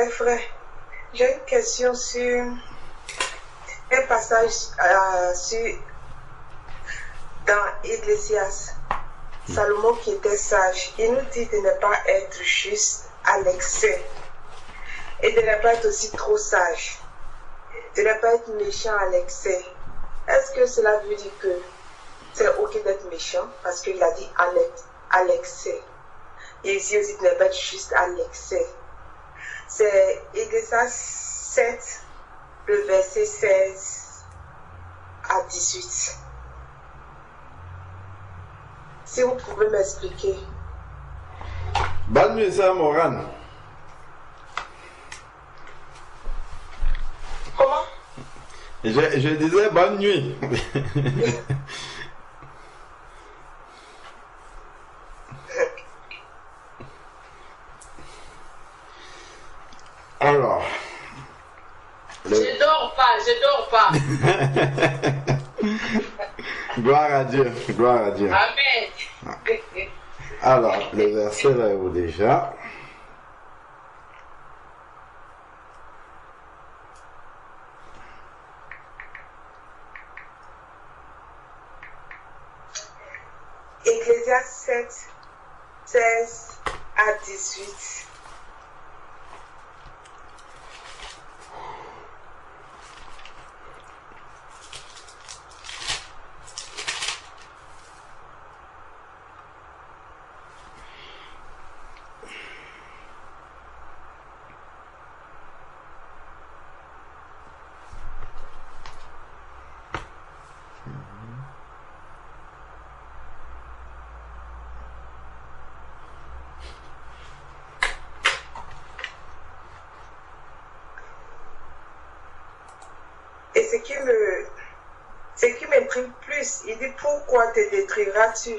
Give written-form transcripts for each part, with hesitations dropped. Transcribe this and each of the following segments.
est vrai. J'ai une question sur un passage dans Ecclésiaste. Salomon qui était sage, il nous dit de ne pas être juste à l'excès et de ne pas être aussi trop sage, de ne pas être méchant à l'excès. Est-ce que cela veut dire que c'est ok d'être méchant parce qu'il a dit à l'excès? Et ici aussi de ne pas être juste à l'excès. C'est Ecclésiaste 7, le verset 16 à 18. Si vous pouvez m'expliquer. Bonne nuit, sœur Morane. Comment? Je disais bonne nuit. Alors. Je dors pas. Gloire à Dieu, gloire à Dieu. Amen. Alors, le verset là est où déjà? Ecclésiaste 7, 16 à 18. Et ce qui m'imprime plus, il dit pourquoi te détruiras-tu?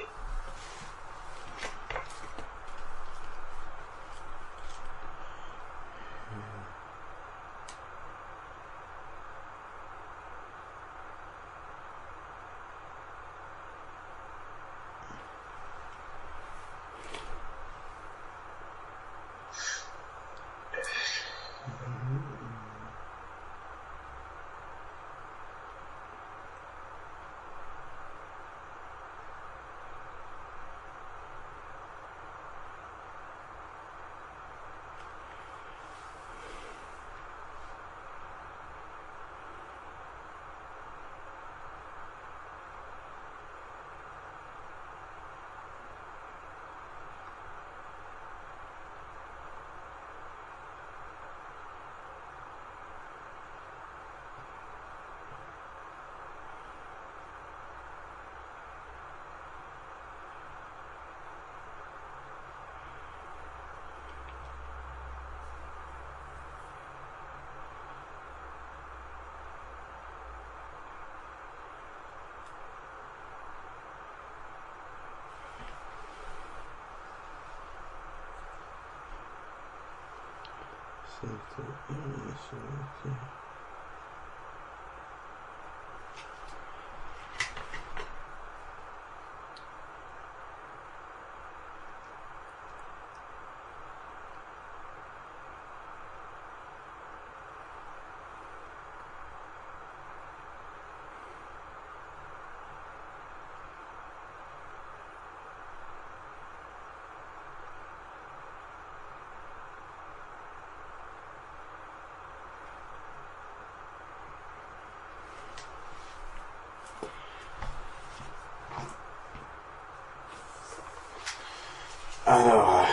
Alors,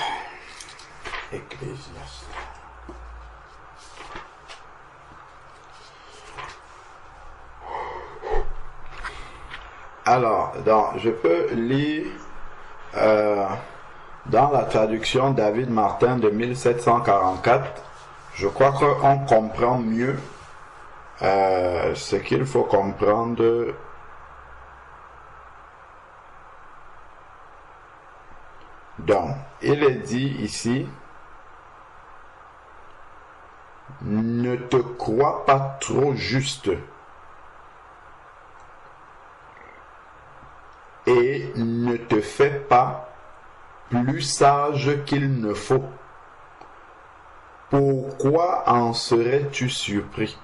Ecclésiaste. Alors, donc, je peux lire dans la traduction David Martin de 1744. Je crois qu'on comprend mieux ce qu'il faut comprendre. Donc, il est dit ici, ne te crois pas trop juste et ne te fais pas plus sage qu'il ne faut. pourquoi en serais-tu surpris?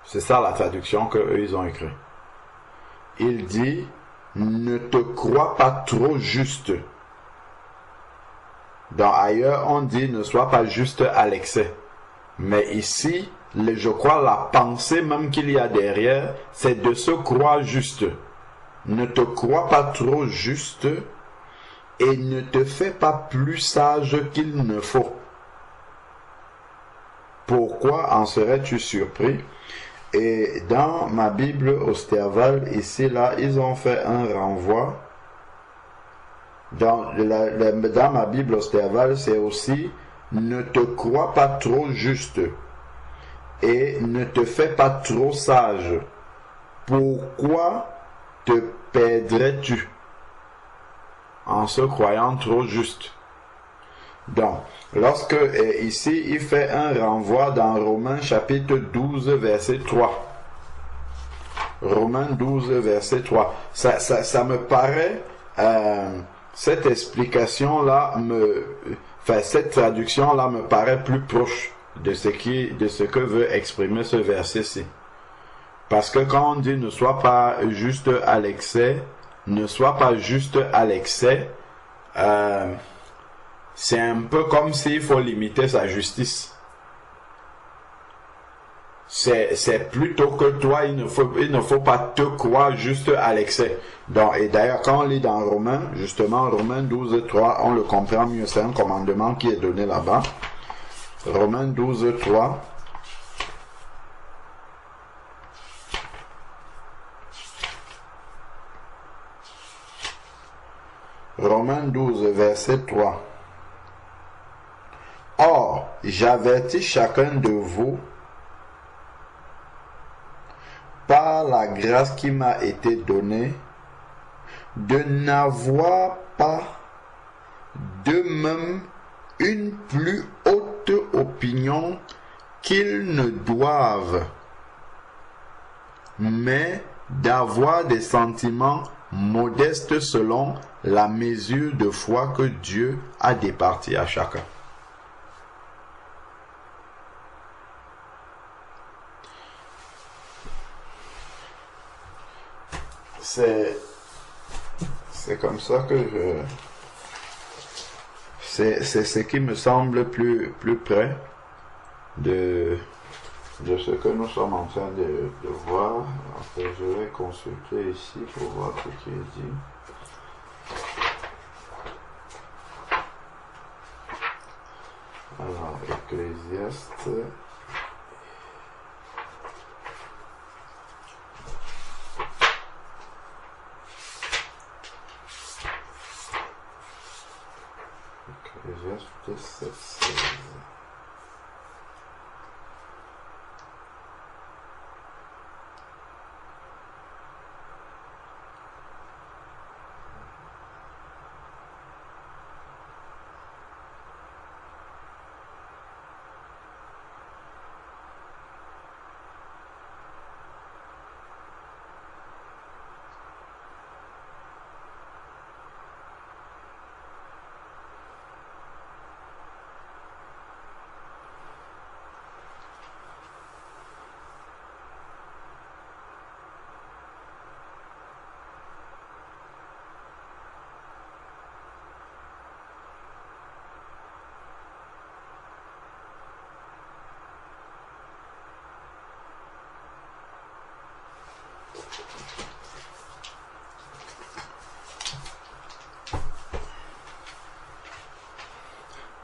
C'est ça la traduction qu'eux ils ont écrit. Il dit, ne te crois pas trop juste. Dans ailleurs, on dit, ne sois pas juste à l'excès. Mais ici, je crois la pensée même qu'il y a derrière, c'est de se croire juste. Ne te crois pas trop juste et ne te fais pas plus sage qu'il ne faut. Pourquoi en serais-tu surpris? Et dans ma Bible Osterval, ici, là, ils ont fait un renvoi. Dans ma Bible Osterval, c'est aussi « Ne te crois pas trop juste et ne te fais pas trop sage. Pourquoi te perdrais-tu en se croyant trop juste ?» Donc, lorsque ici, il fait un renvoi dans Romains chapitre 12, verset 3. Romains 12, verset 3. Ça me paraît, cette explication-là, cette traduction-là me paraît plus proche de ce que veut exprimer ce verset-ci. Parce que quand on dit ne sois pas juste à l'excès, ne sois pas juste à l'excès, c'est un peu comme s'il faut limiter sa justice. C'est plutôt que toi, il ne faut pas te croire juste à l'excès. Donc, et d'ailleurs, quand on lit dans Romains, justement, Romains 12, 3, on le comprend mieux. C'est un commandement qui est donné là-bas. Romains 12, 3. Romains 12, verset 3. Or, j'avertis chacun de vous, par la grâce qui m'a été donnée, de n'avoir pas d'eux-mêmes une plus haute opinion qu'ils ne doivent, mais d'avoir des sentiments modestes selon la mesure de foi que Dieu a départie à chacun. C'est comme ça que c'est ce qui me semble plus près de ce que nous sommes en train de voir. Après, je vais consulter ici pour voir ce qui est dit. Alors, Ecclésiaste. Ecclésiaste 7:16.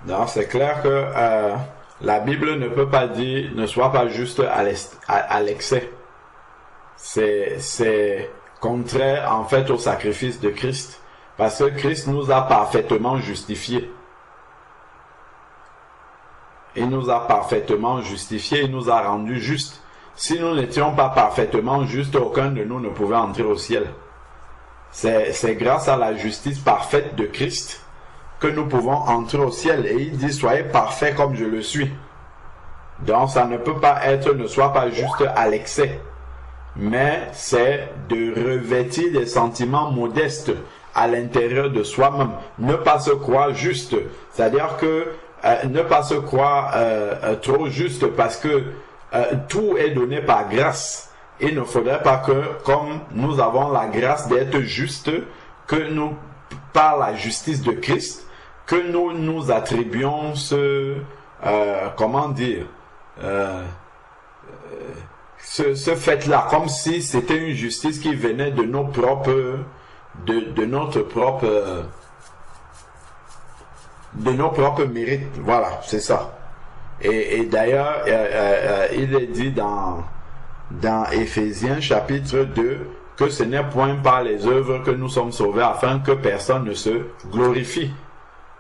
Donc, c'est clair que la Bible ne peut pas dire ne sois pas juste à l'excès. C'est contraire en fait au sacrifice de Christ. Parce que Christ nous a parfaitement justifiés. Il nous a parfaitement justifiés, il nous a rendus justes. Si nous n'étions pas parfaitement justes, aucun de nous ne pouvait entrer au ciel. C'est grâce à la justice parfaite de Christ que nous pouvons entrer au ciel. Et il dit, soyez parfaits comme je le suis. Donc ça ne peut pas être, ne sois pas juste à l'excès. Mais c'est de revêtir des sentiments modestes à l'intérieur de soi-même. Ne pas se croire juste. C'est-à-dire que ne pas se croire trop juste parce que tout est donné par grâce. Il ne faudrait pas que, comme nous avons la grâce d'être justes, que nous, par la justice de Christ, que nous nous attribuions ce fait-là, comme si c'était une justice qui venait de nos propres, de nos propres mérites. Voilà, c'est ça. Et d'ailleurs, il est dit dans Éphésiens chapitre 2 que ce n'est point par les œuvres que nous sommes sauvés afin que personne ne se glorifie.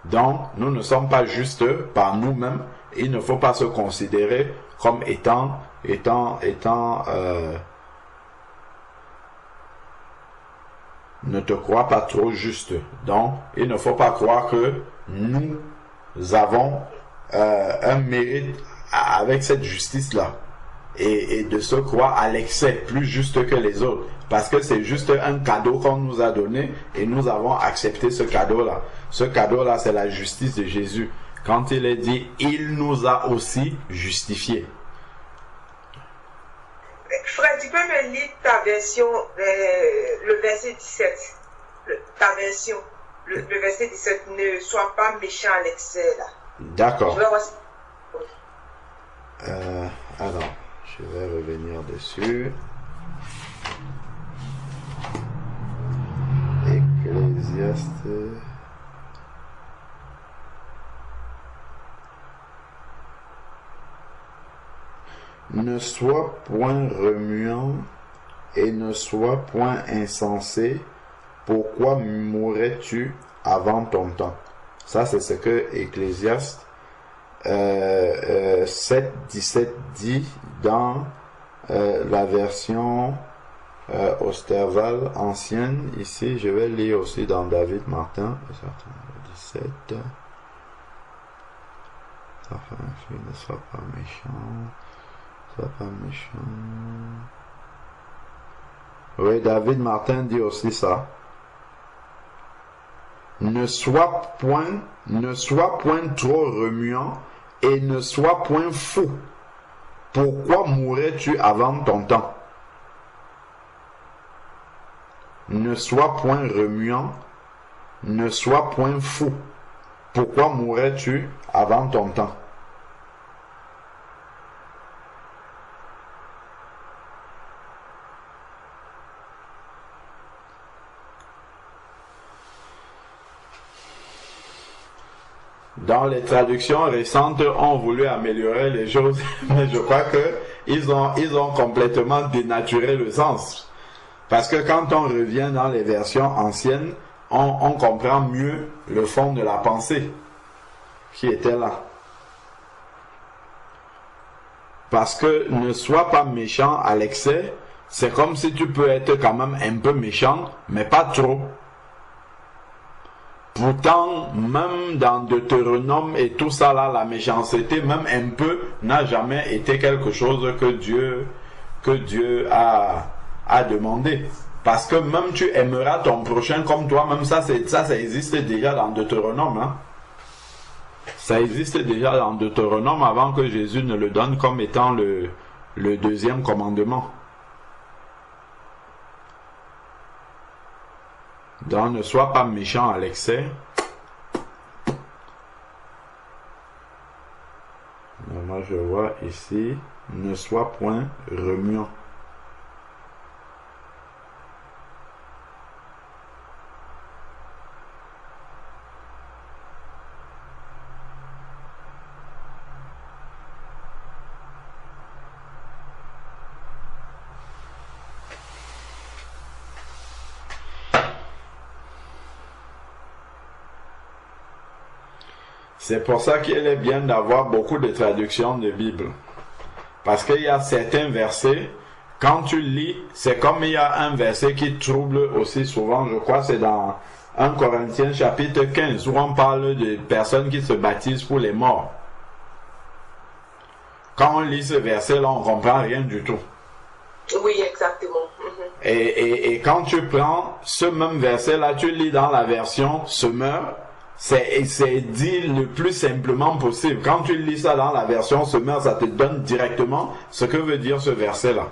Donc, nous ne sommes pas justes par nous-mêmes. Il ne faut pas se considérer comme étant ne te crois pas trop juste. Donc, il ne faut pas croire que nous avons un mérite avec cette justice-là. Et de se croire à l'excès, plus juste que les autres. Parce que c'est juste un cadeau qu'on nous a donné et nous avons accepté ce cadeau-là. Ce cadeau-là, c'est la justice de Jésus. Quand il est dit, il nous a aussi justifiés. Frère, tu peux me lire ta version, le verset 17. Ta version, le verset 17. Ne sois pas méchant à l'excès, là. D'accord. Alors, je vais revenir dessus. Ecclésiaste. Ne sois point remuant et ne sois point insensé. Pourquoi mourrais-tu avant ton temps? Ça, c'est ce que Ecclésiaste 7:17 dit dans la version Osterval ancienne. Ici, je vais lire aussi dans David Martin. 17. Ne sois pas méchant. Sois pas méchant. Oui, David Martin dit aussi ça. Ne sois point trop remuant et ne sois point fou. Pourquoi mourrais-tu avant ton temps? Ne sois point remuant, ne sois point fou. Pourquoi mourrais-tu avant ton temps? Dans les traductions récentes, ont voulu améliorer les choses, mais je crois que ils ont complètement dénaturé le sens. Parce que quand on revient dans les versions anciennes, on comprend mieux le fond de la pensée qui était là. Parce que ne sois pas méchant à l'excès, c'est comme si tu peux être quand même un peu méchant, mais pas trop. Pourtant, même dans Deutéronome et tout ça là, la méchanceté, même un peu, n'a jamais été quelque chose que Dieu a demandé. Parce que même tu aimeras ton prochain comme toi-même, ça existe déjà dans Deutéronome. Hein? Ça existe déjà dans Deutéronome avant que Jésus ne le donne comme étant le deuxième commandement. Donc, ne sois pas méchant à l'excès. Moi, je vois ici, ne sois point remuant. C'est pour ça qu'il est bien d'avoir beaucoup de traductions de Bible. Parce qu'il y a certains versets, quand tu lis, c'est comme il y a un verset qui trouble aussi souvent, je crois c'est dans 1 Corinthiens chapitre 15, où on parle de personnes qui se baptisent pour les morts. Quand on lit ce verset-là, on ne comprend rien du tout. Oui, exactement. Et quand tu prends ce même verset-là, tu lis dans la version Semeur, C'est dit le plus simplement possible. Quand tu lis ça dans la version Semeur, ça te donne directement ce que veut dire ce verset-là.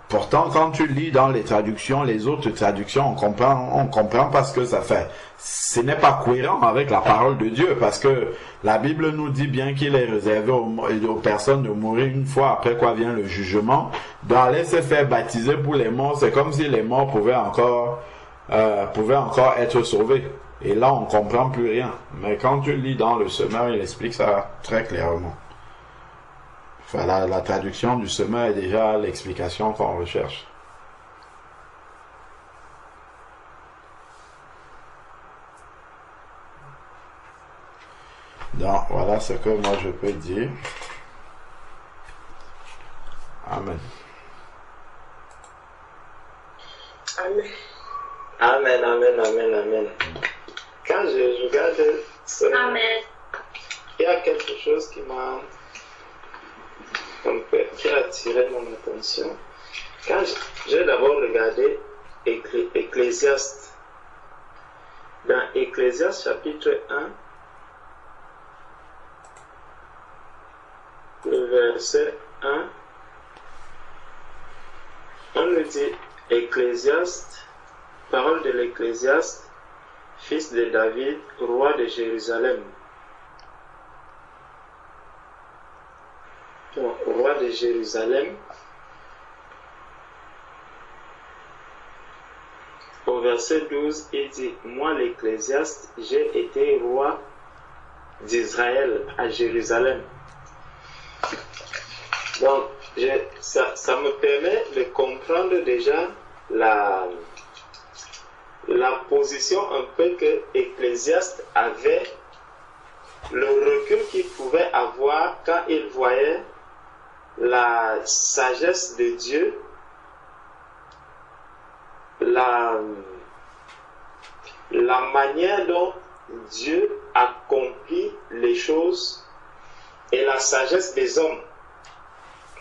Pourtant, quand tu lis dans les traductions, les autres traductions, on comprend pas ce que ça fait. Ce n'est pas cohérent avec la parole de Dieu, parce que la Bible nous dit bien qu'il est réservé aux personnes de mourir une fois, après quoi vient le jugement. D'aller se faire baptiser pour les morts, c'est comme si les morts pouvaient encore être sauvés. Et là, on comprend plus rien. Mais quand tu lis dans le Semeur, il explique ça très clairement. Enfin, la traduction du Semeur est déjà l'explication qu'on recherche. Donc, voilà ce que moi je peux dire. Amen. Amen. Amen, amen, amen, amen. Quand je regarde ça, Amen. il y a quelque chose qui a attiré mon attention. Quand j'ai d'abord regardé Ecclésiaste, dans Ecclésiaste chapitre 1, le verset 1, on nous dit Ecclésiaste, parole de l'Ecclésiaste, fils de David, roi de Jérusalem. Roi de Jérusalem. Au verset 12, il dit, moi l'Ecclésiaste, j'ai été roi d'Israël à Jérusalem. Donc, ça me permet de comprendre déjà la position un peu que Ecclésiaste avait, le recul qu'il pouvait avoir quand il voyait la sagesse de Dieu, la manière dont Dieu accomplit les choses et la sagesse des hommes.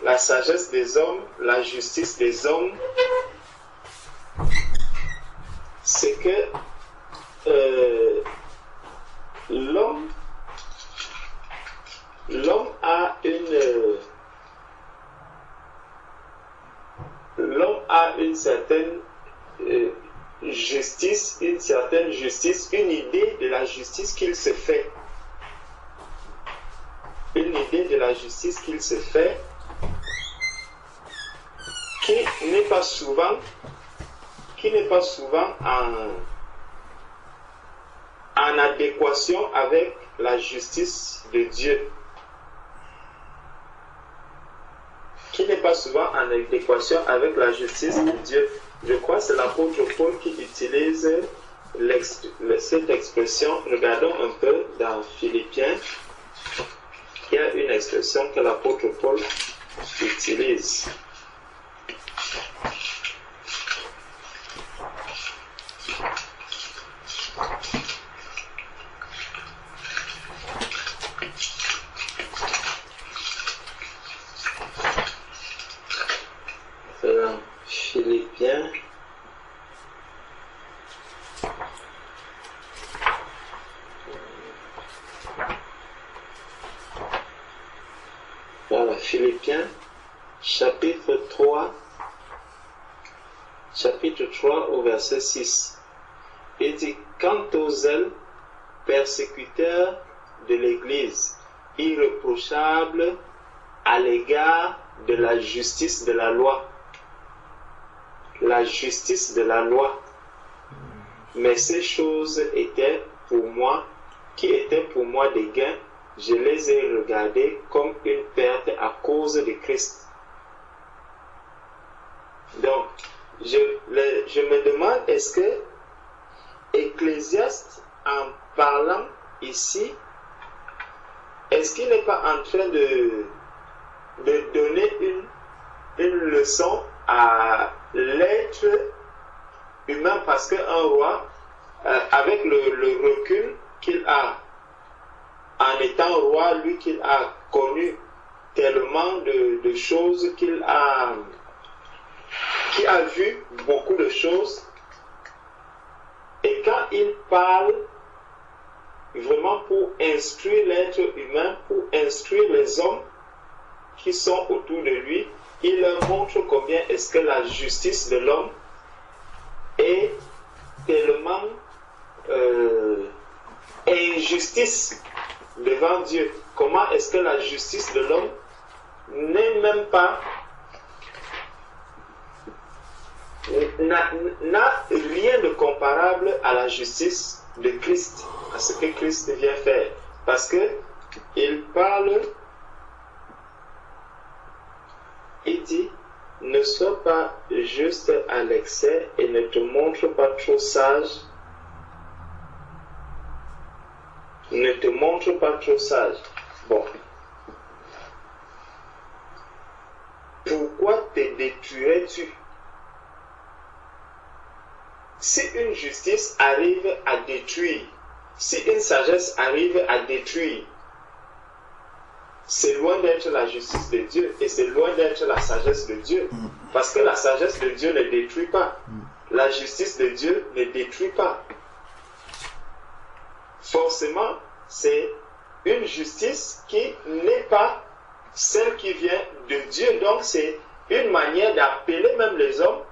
La sagesse des hommes, la justice des hommes, c'est que l'homme a une certaine justice, une idée de la justice qu'il se fait. Une idée de la justice qu'il se fait qui n'est pas souvent en adéquation avec la justice de Dieu. Qui n'est pas souvent en adéquation avec la justice de Dieu. Je crois que c'est l'apôtre Paul qui utilise cette expression. Regardons un peu dans Philippiens. Il y a une expression que l'apôtre Paul utilise. Philippiens. Voilà, Philippiens, chapitre 3 au verset 6. Il dit, quant aux zèles persécuteurs de l'Église, irréprochables à l'égard de la justice de la loi. La justice de la loi. Mais ces choses qui étaient pour moi des gains, je les ai regardées comme une perte à cause de Christ. Donc, je me demande, est-ce que Ecclésiaste, en parlant ici, est-ce qu'il n'est pas en train de donner une leçon à l'être humain, parce qu'un roi, avec le recul qu'il a, en étant roi, lui qu'il a connu tellement de choses, qui a vu beaucoup de choses, et quand il parle, vraiment pour instruire l'être humain, pour instruire les hommes qui sont autour de lui. Il leur montre combien est-ce que la justice de l'homme est tellement injustice devant Dieu. Comment est-ce que la justice de l'homme n'est même pas, n'a rien de comparable à la justice de Christ, à ce que Christ vient faire. Parce que il parle, il dit, ne sois pas juste à l'excès et ne te montre pas trop sage. Ne te montre pas trop sage. Bon. Pourquoi te détruirais-tu? Si une justice arrive à détruire, si une sagesse arrive à détruire, c'est loin d'être la justice de Dieu et c'est loin d'être la sagesse de Dieu. Parce que la sagesse de Dieu ne détruit pas. La justice de Dieu ne détruit pas. Forcément, c'est une justice qui n'est pas celle qui vient de Dieu. Donc, c'est une manière d'appeler même les hommes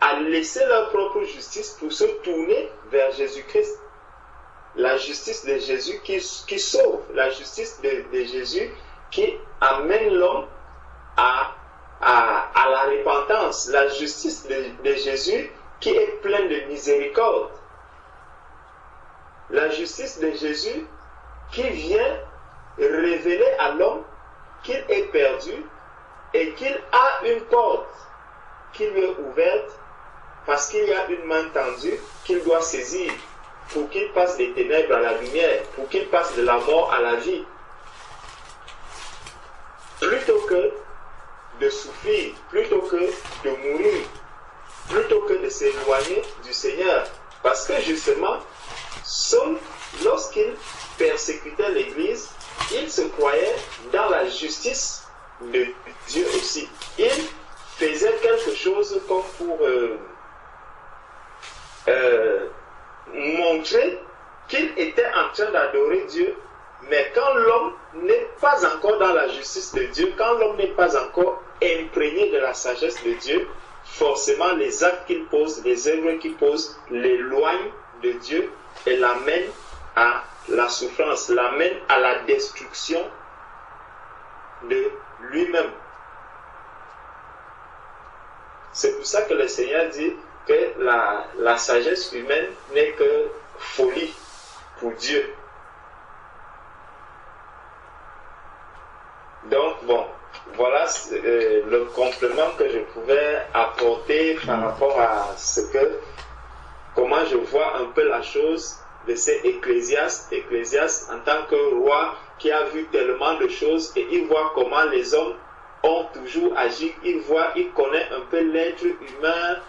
à laisser leur propre justice pour se tourner vers Jésus-Christ. La justice de Jésus qui sauve, la justice de Jésus qui amène l'homme à la repentance, la justice de Jésus qui est pleine de miséricorde, la justice de Jésus qui vient révéler à l'homme qu'il est perdu et qu'il a une porte qui lui est ouverte parce qu'il y a une main tendue qu'il doit saisir pour qu'il passe des ténèbres à la lumière, pour qu'il passe de la mort à la vie. Plutôt que de souffrir, plutôt que de mourir, plutôt que de s'éloigner du Seigneur. Parce que justement, Saul, lorsqu'il persécutait l'Église, il se croyait dans la justice de Dieu aussi. Il faisait quelque chose comme pour montrer qu'il était en train d'adorer Dieu. Mais quand l'homme n'est pas encore dans la justice de Dieu, quand l'homme n'est pas encore imprégné de la sagesse de Dieu, forcément les actes qu'il pose, les œuvres qu'il pose, l'éloignent de Dieu et l'amènent à la souffrance, l'amènent à la destruction de lui-même. C'est pour ça que le Seigneur dit que la sagesse humaine n'est que folie pour Dieu. Donc, bon, voilà le complément que je pouvais apporter par rapport à comment je vois un peu la chose de ces Ecclésiastes. Ecclésiaste en tant que roi qui a vu tellement de choses et il voit comment les hommes ont toujours agi. Il connaît un peu l'être humain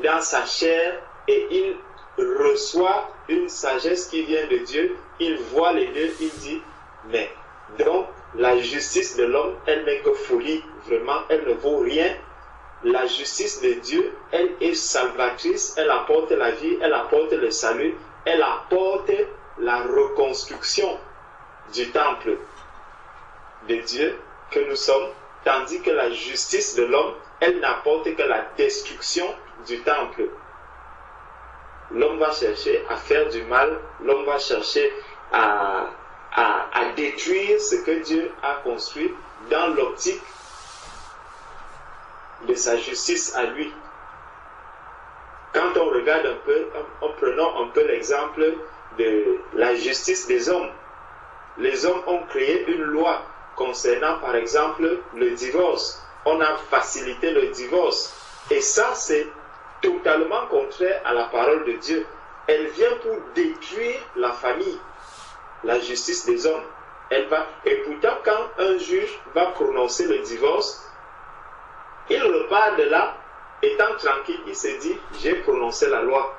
dans sa chair et il reçoit une sagesse qui vient de Dieu. Il voit les deux, il dit, mais donc, la justice de l'homme, elle n'est que folie, vraiment, elle ne vaut rien. La justice de Dieu, elle est salvatrice, elle apporte la vie, elle apporte le salut, elle apporte la reconstruction du temple de Dieu que nous sommes, tandis que la justice de l'homme, elle n'apporte que la destruction du temple. L'homme va chercher à faire du mal, l'homme va chercher à détruire ce que Dieu a construit dans l'optique de sa justice à lui. Quand on regarde un peu, prenons un peu l'exemple de la justice des hommes. Les hommes ont créé une loi concernant par exemple le divorce. On a facilité le divorce. Et ça, c'est totalement contraire à la parole de Dieu. Elle vient pour détruire la famille. La justice des hommes, elle va. Et pourtant, quand un juge va prononcer le divorce, il repart de là, étant tranquille, il se dit, j'ai prononcé la loi,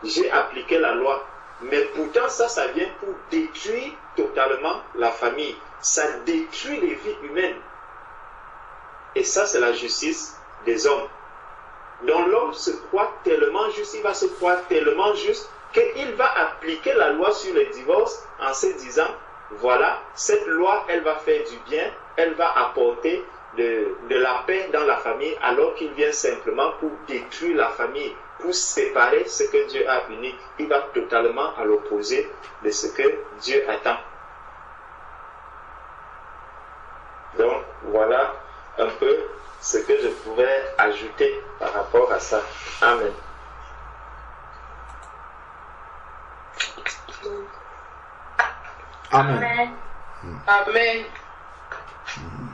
j'ai appliqué la loi. Mais pourtant, ça vient pour détruire totalement la famille. Ça détruit les vies humaines. Et ça, c'est la justice des hommes. Donc l'homme se croit tellement juste, il va se croire tellement juste qu'il va appliquer la loi sur le divorce en se disant, voilà, cette loi, elle va faire du bien, elle va apporter de la paix dans la famille, alors qu'il vient simplement pour détruire la famille, pour séparer ce que Dieu a uni. Il va totalement à l'opposé de ce que Dieu attend. Donc, voilà un peu ce que je pouvais ajouter par rapport à ça. Amen. Amen. Amen. Mm.